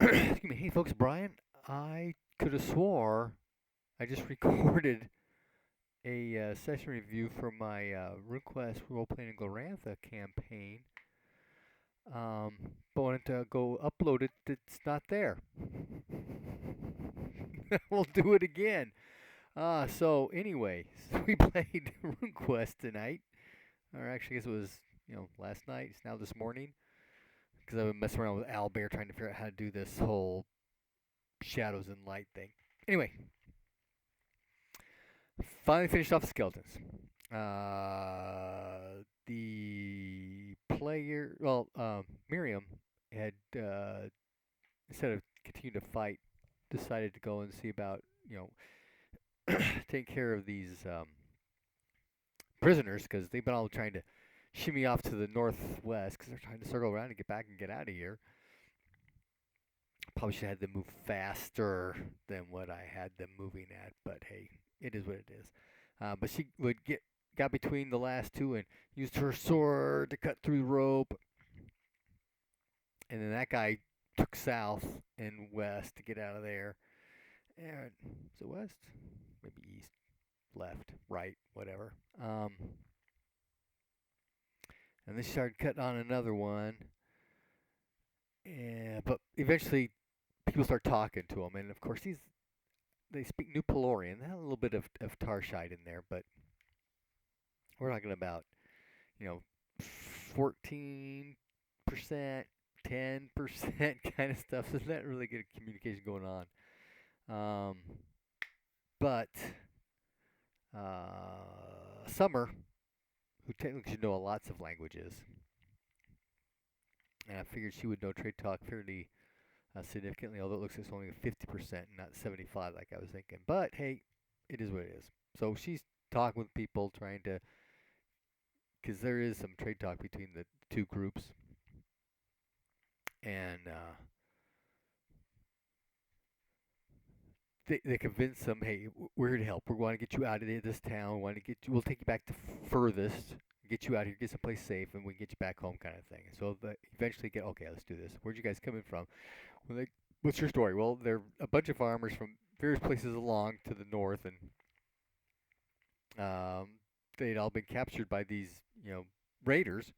Excuse me. Hey, folks, Brian. I could have swore I just recorded a session review for my Runequest Roleplaying and Glorantha campaign. But wanted to go upload it. It's not there. We'll do it again. So anyway, so we played Runequest tonight. Or actually, I guess it was last night. It's now this morning because I've been messing around with Owlbear trying to figure out how to do this whole shadows and light thing. Anyway, finally finished off the skeletons. The player, well, Miriam had, instead of continuing to fight, decided to go and see about, taking care of these prisoners because they've been all trying to shimmy off to the northwest because they're trying to circle around and get back and get out of here. Probably should have had them move faster than what I had them moving at, but hey, it is what it is. But she got between the last two and used her sword to cut through the rope, and then that guy took south and west to get out of there. And is it west? Maybe east, left, right, whatever. And then she started cutting on another one. But eventually, people start talking to him, and of course they speak New Pelorian. They have a little bit of Tarshite in there, but we're talking about, you know, 14%, 10% kind of stuff. So there's not really good communication going on. But Summer, who technically should know lots of languages, and I figured she would know trade talk fairly significantly, although it looks like it's only 50%, not 75 like I was thinking. But hey, it is what it is. So she's talking with people, trying to, because there is some trade talk between the two groups, and they convince them, hey, we're here to help. We want to get you out of this town. We want to get you. We'll take you back to furthest, get you out here, get someplace safe, and we can get you back home, kind of thing. So they eventually get, okay, let's do this. Where'd you guys coming from? Well, what's your story? Well, they're a bunch of farmers from various places along to the north, and they'd all been captured by these, raiders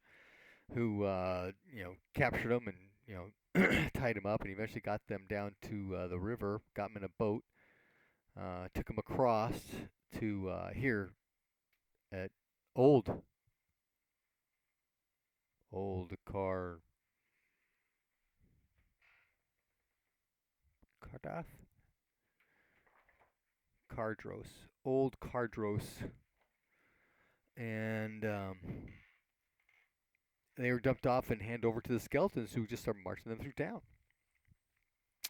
who, captured them and, tied them up, and eventually got them down to the river, got them in a boat, took them across to here at old old Cardath Cardros, old Cardros, and they were dumped off and handed over to the skeletons, who just started marching them through town.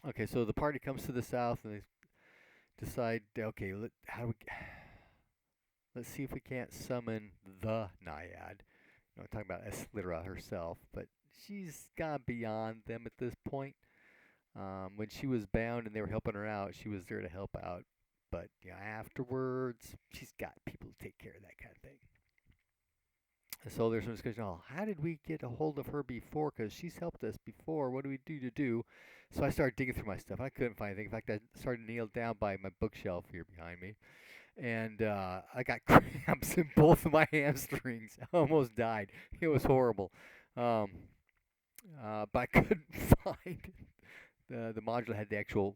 Okay, so the party comes to the south, and they decide, okay, let's see if we can't summon the Naiad. I'm talking about Eslira herself, but she's gone beyond them at this point. When she was bound and they were helping her out, she was there to help out. But afterwards, she's got people to take care of that kind of thing. And so there's some discussion. Oh, how did we get a hold of her before? Because she's helped us before. What do we do to do? So I started digging through my stuff. I couldn't find anything. In fact, I started nailed down by my bookshelf here behind me, and I got cramps in both of my hamstrings. I almost died. It was horrible. Um, but I couldn't find the module had the actual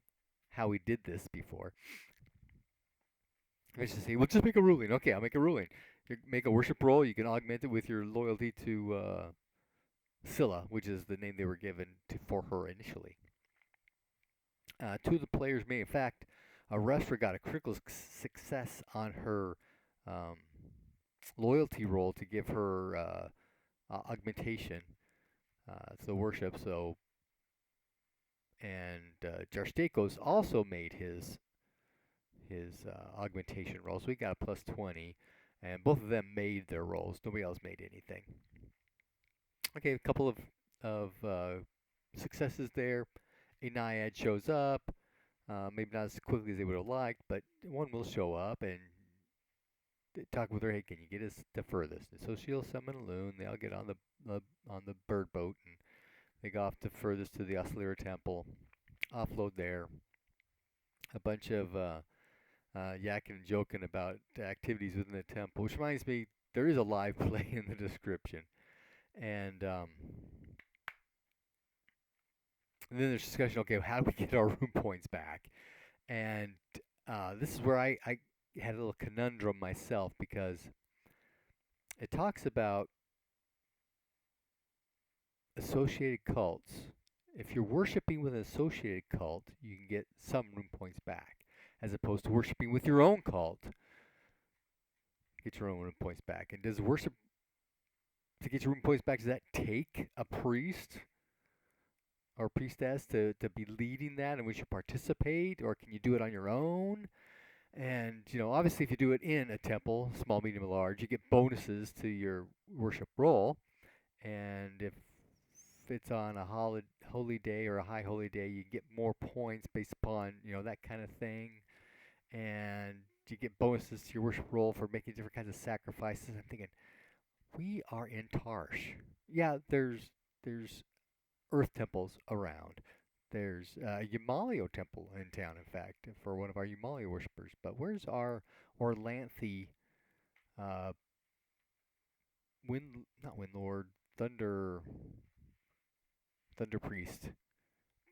how we did this before. I just say, well, just make a ruling. Okay, I'll make a ruling. You make a worship roll. You can augment it with your loyalty to Scylla, which is the name they were given for her initially. Two of the players may, in fact, a wrestler got a critical success on her loyalty roll to give her augmentation to the worship. So, and Jarstakos also made his augmentation roll, so he got a plus 20, and both of them made their rolls. Nobody else made anything. Okay, a couple of successes there. A Naiad shows up. Maybe not as quickly as they would have liked, but one will show up and talk with her. Hey, can you get us to furthest? And so she'll summon a loon. They all get on the bird boat, and they go off to furthest to the Oscillera Temple. offload there. A bunch of yakking and joking about activities within the temple, which reminds me, there is a live play in the description. And then there's discussion, okay, how do we get our room points back? And this is where I had a little conundrum myself, because it talks about associated cults. If you're worshiping with an associated cult, you can get some room points back, as opposed to worshiping with your own cult, get your own room points back. And does worship to get your room points back, does that take a priest or priestess to be leading that, and we should participate, or can you do it on your own? And obviously, if you do it in a temple, small, medium, or large, you get bonuses to your worship roll. And if it's on a holy day or a high holy day, you get more points based upon that kind of thing. And you get bonuses to your worship roll for making different kinds of sacrifices. I'm thinking, we are in Tarsh. Yeah, there's earth temples around. There's a Yamalio temple in town, in fact, for one of our Yamalio worshippers. But where's our Orlanthe uh, not Wind Lord, Thunder Priest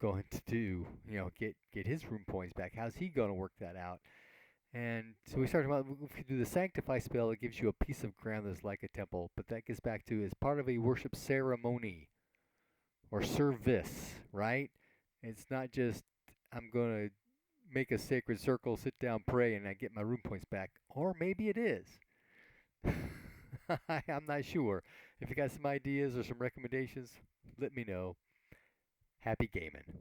going to do? Get his room points back. How's he going to work that out? And so we started about, if you do the Sanctify spell, it gives you a piece of ground that's like a temple. But that gets back to, as part of a worship ceremony or service, right? It's not just, I'm going to make a sacred circle, sit down, pray, and I get my room points back. Or maybe it is. I'm not sure. If you got some ideas or some recommendations, let me know. Happy gaming.